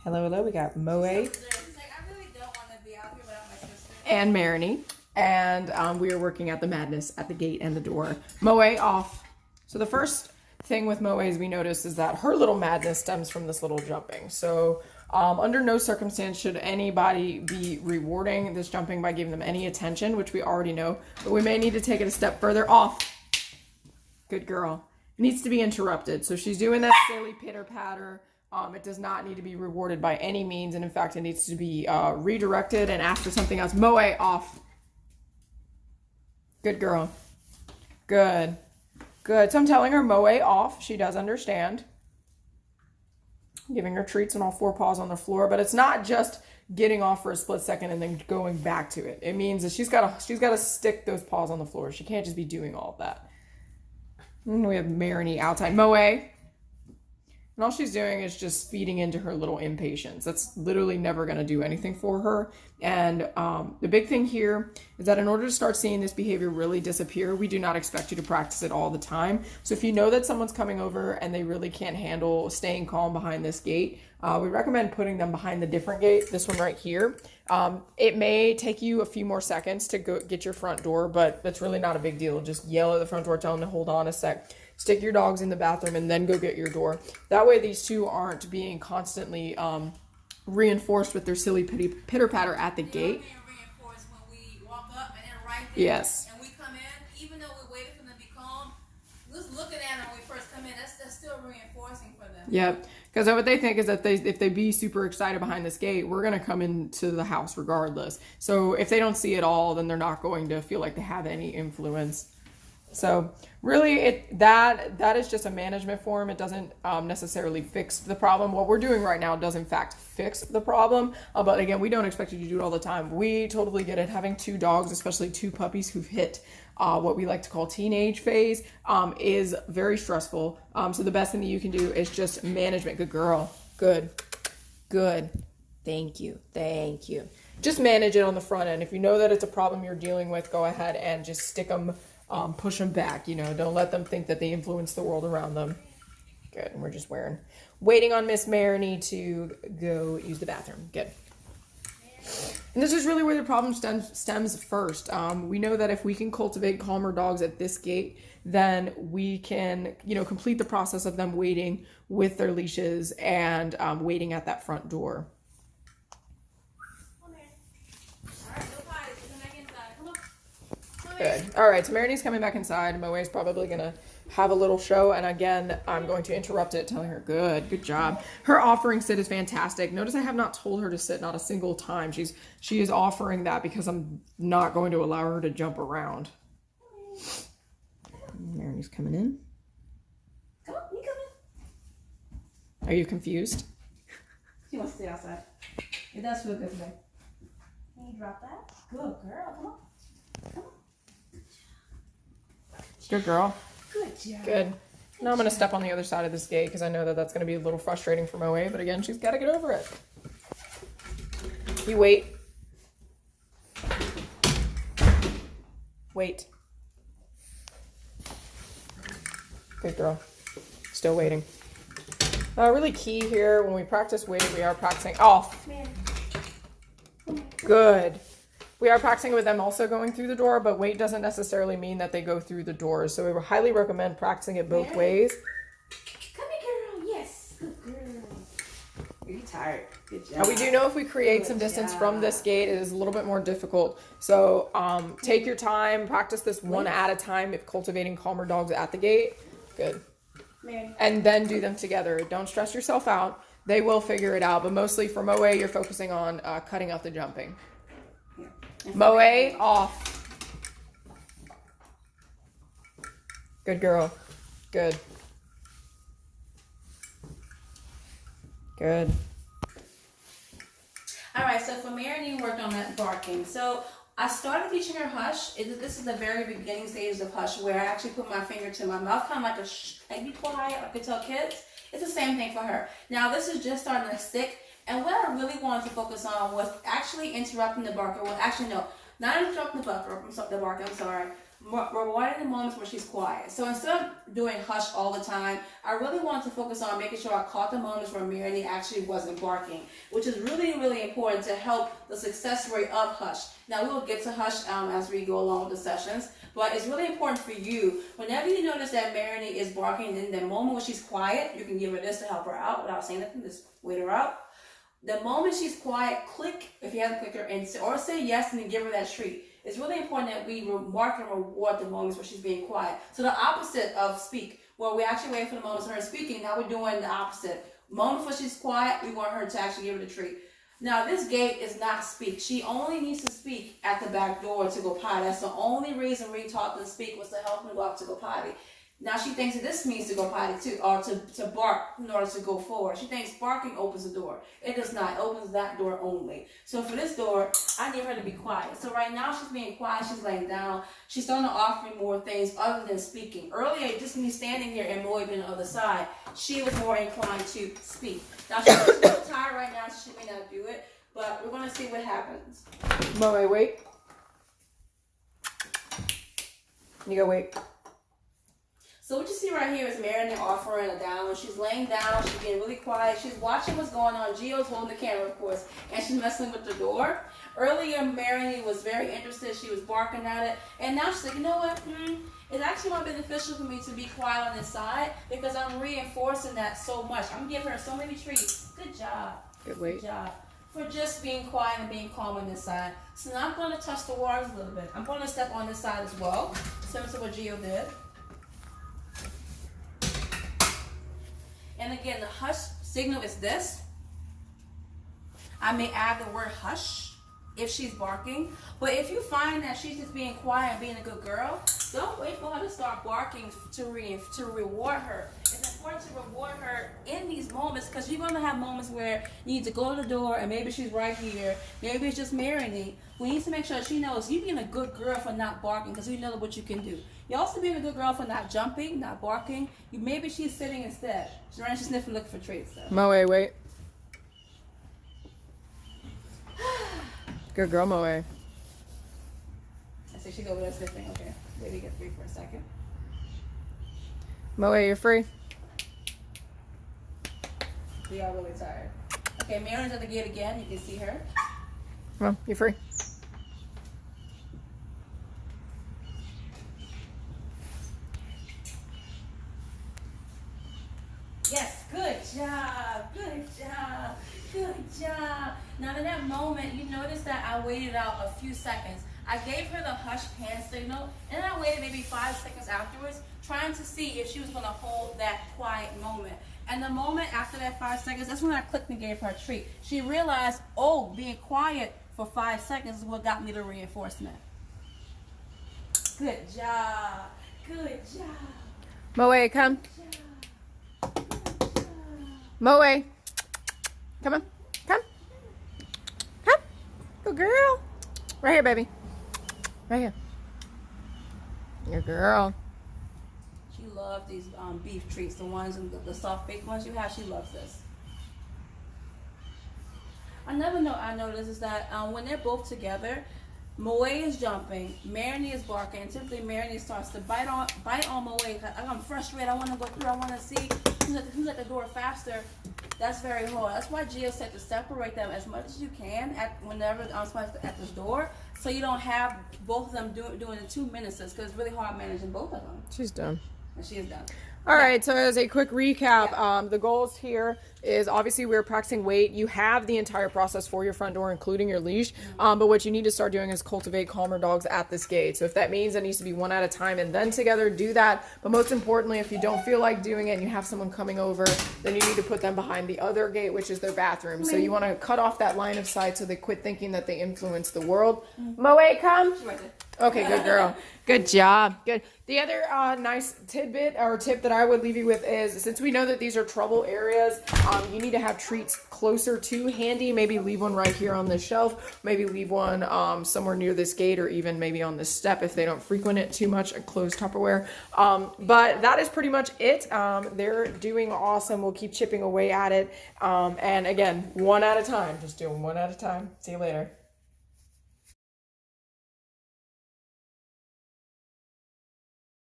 Hello, hello. We got Moet and Marigny, and we are working at the madness at the gate and the door. Moet off. So the first thing with Moet is we notice is that her little madness stems from this little jumping. So under no circumstance should anybody be rewarding this jumping by giving them any attention, which we already know, but we may need to take it a step further. Off. Good girl. It needs to be interrupted. So she's doing that silly pitter patter. It does not need to be rewarded by any means, and in fact, it needs to be redirected and asked for something else. Moet off. Good girl. Good. Good. So I'm telling her Moet off. She does understand. Giving her treats on all four paws on the floor, but it's not just getting off for a split second and then going back to it. It means that she's got to stick those paws on the floor. She can't just be doing all of that. And we have Marigny outside. Moet. And all she's doing is just feeding into her little impatience. That's literally never going to do anything for her. And the big thing here is that in order to start seeing this behavior really disappear, we do not expect you to practice it all the time. So if you know that someone's coming over and they really can't handle staying calm behind this gate, we recommend putting them behind the different gate, this one right here. It may take you a few more seconds to go get your front door, but that's really not a big deal. Just yell at the front door, tell them to hold on a sec. Stick your dogs in the bathroom and then go get your door. That way these two aren't being constantly reinforced with their silly pitter patter at the gate. Reinforced when we walk up and they're right there. Yes. And we come in, even though we're waiting for them to be calm, just looking at them when we first come in, that's still reinforcing for them. Yep. Because what they think is that if they be super excited behind this gate, we're going to come into the house regardless. So if they don't see it all, then they're not going to feel like they have any influence. So really, that is just a management form. It doesn't necessarily fix the problem. What we're doing right now does in fact fix the problem. But again, we don't expect you to do it all the time. We totally get it. Having two dogs, especially two puppies who've hit what we like to call teenage phase, is very stressful. So the best thing that you can do is just management. Good girl. Good. Good. Thank you. Thank you. Just manage it on the front end. If you know that it's a problem you're dealing with, go ahead and just stick them. Push them back, don't let them think that they influence the world around them. Good, and we're just waiting on Miss Marigny to go use the bathroom. Good. And this is really where the problem stems first. We know that if we can cultivate calmer dogs at this gate, then we can, complete the process of them waiting with their leashes and waiting at that front door. Good. All right, so Marigny's coming back inside. Moet's probably going to have a little show. And again, I'm going to interrupt it, telling her, good job. Her offering sit is fantastic. Notice I have not told her to sit not a single time. She is offering that because I'm not going to allow her to jump around. Marigny's coming in. Come on, you come in. Are you confused? She wants to stay outside. It does feel good today. Can you drop that? Good girl. Come on. Come on. Good girl. Good job. Good. Now I'm going to step on the other side of this gate because I know that that's going to be a little frustrating for Moet, but again, she's got to get over it. You wait. Wait. Good girl. Still waiting. Really key here when we practice wait, we are practicing off. Good. We are practicing with them also going through the door, but wait doesn't necessarily mean that they go through the doors. So we highly recommend practicing it both ways. Come here, girl. Yes. Good girl. You're tired. Good job. Now we do know if we create some distance from this gate, it is a little bit more difficult. So take your time, practice this one at a time if cultivating calmer dogs at the gate. Good. And then do them together. Don't stress yourself out. They will figure it out, but mostly for Moet, you're focusing on cutting out the jumping. Moet off. Good girl. Good. Good. All right, so for Marigny, worked on that barking. So I started teaching her hush. This is the very beginning stages of hush, where I actually put my finger to my mouth, kind of like a shh, like be quiet, like I could tell kids. It's the same thing for her. Now this is just starting to stick, and what I really wanted to focus on was actually interrupting the barker. Well, actually no, not interrupting the barker. I'm sorry. rewarding the moments where she's quiet. So instead of doing hush all the time, I really wanted to focus on making sure I caught the moments where Marigny actually wasn't barking, which is really, really important to help the success rate of hush. Now, we will get to hush as we go along with the sessions, but it's really important for you, whenever you notice that Marigny is barking, in the moment when she's quiet, you can give her this to help her out without saying nothing, just wait her out. The moment she's quiet, click, if you have a clicker, or say yes and then give her that treat. It's really important that we mark and reward the moments where she's being quiet. So the opposite of speak, where we actually wait for the moments of her speaking, now we're doing the opposite. Moments where she's quiet, we want her to actually give her the treat. Now, this gait is not speak. She only needs to speak at the back door to go potty. That's the only reason we taught them to speak, was to help them go out to go potty. Now she thinks that this means to go potty too, or to bark in order to go forward. She thinks barking opens the door. It does not. It opens that door only. So for this door, I need her to be quiet. So right now she's being quiet. She's laying down. She's starting to offer me more things other than speaking. Earlier, just me standing here and Moe being on the other side, she was more inclined to speak. Now she's a little tired right now, so she may not do it. But we're going to see what happens. Moe, wait. You go wait. So what you see right here is Marigny offering a down. She's laying down. She's getting really quiet. She's watching what's going on. Gio's holding the camera, of course, and she's messing with the door. Earlier, Marigny was very interested. She was barking at it. And now she's like, you know what? It's actually more beneficial for me to be quiet on this side because I'm reinforcing that so much. I'm giving her so many treats. Good job. Good wait. Good job. For just being quiet and being calm on this side. So now I'm going to touch the waters a little bit. I'm going to step on this side as well, similar to what Gio did. And again, the hush signal is this. I may add the word hush if she's barking. But if you find that she's just being quiet and being a good girl, don't wait for her to start barking to reward her. It's important to reward her in these moments because you're going to have moments where you need to go to the door and maybe she's right here. Maybe it's just Marigny. We need to make sure she knows you're being a good girl for not barking because we know what you can do. You're also being a good girl for not jumping, not barking. Maybe she's sitting instead. She's running, she's sniffing, looking for treats. So. Moe, wait. Good girl, Moe. I see she's over there sniffing. Okay, maybe get free for a second. Moe, you're free. We are really tired. Okay, Marion's at the gate again. You can see her. Come on, you're free. Yes, good job, good job, good job. Now in that moment, you notice that I waited out a few seconds. I gave her the hush hand signal, and then I waited maybe 5 seconds afterwards, trying to see if she was going to hold that quiet moment. And the moment after that 5 seconds, that's when I clicked and gave her a treat. She realized, oh, being quiet for 5 seconds is what got me the reinforcement. Good job, good job. Moe, come. Moe, come on, come, good girl. Right here, baby. Right here. Your girl. She loves these beef treats, the ones and the soft baked ones you have. She loves this. Another note I noticed is that when they're both together, Moe is jumping, Marigny is barking, and typically Marigny starts to bite on Moe. I'm frustrated, I want to go through, I want to see who's at the door faster. That's very hard. That's why Gio said to separate them as much as you can whenever I'm at this door, so you don't have both of them doing it 2 minutes, because it's really hard managing both of them. She's done. And she is done. All right, so as a quick recap, the goals here is obviously we're practicing weight. You have the entire process for your front door, including your leash. But what you need to start doing is cultivate calmer dogs at this gate. So if that means it needs to be one at a time and then together, do that. But most importantly, if you don't feel like doing it and you have someone coming over, then you need to put them behind the other gate, which is their bathroom. So you want to cut off that line of sight so they quit thinking that they influence the world. Moe, come. She's right there. Okay, good girl. Good job. Good. The other nice tidbit or tip that I would leave you with is, since we know that these are trouble areas, you need to have treats closer to handy. Maybe leave one right here on the shelf. Maybe leave one somewhere near this gate, or even maybe on this step if they don't frequent it too much, a closed Tupperware. But that is pretty much it. They're doing awesome. We'll keep chipping away at it. And again, one at a time. Just doing one at a time. See you later.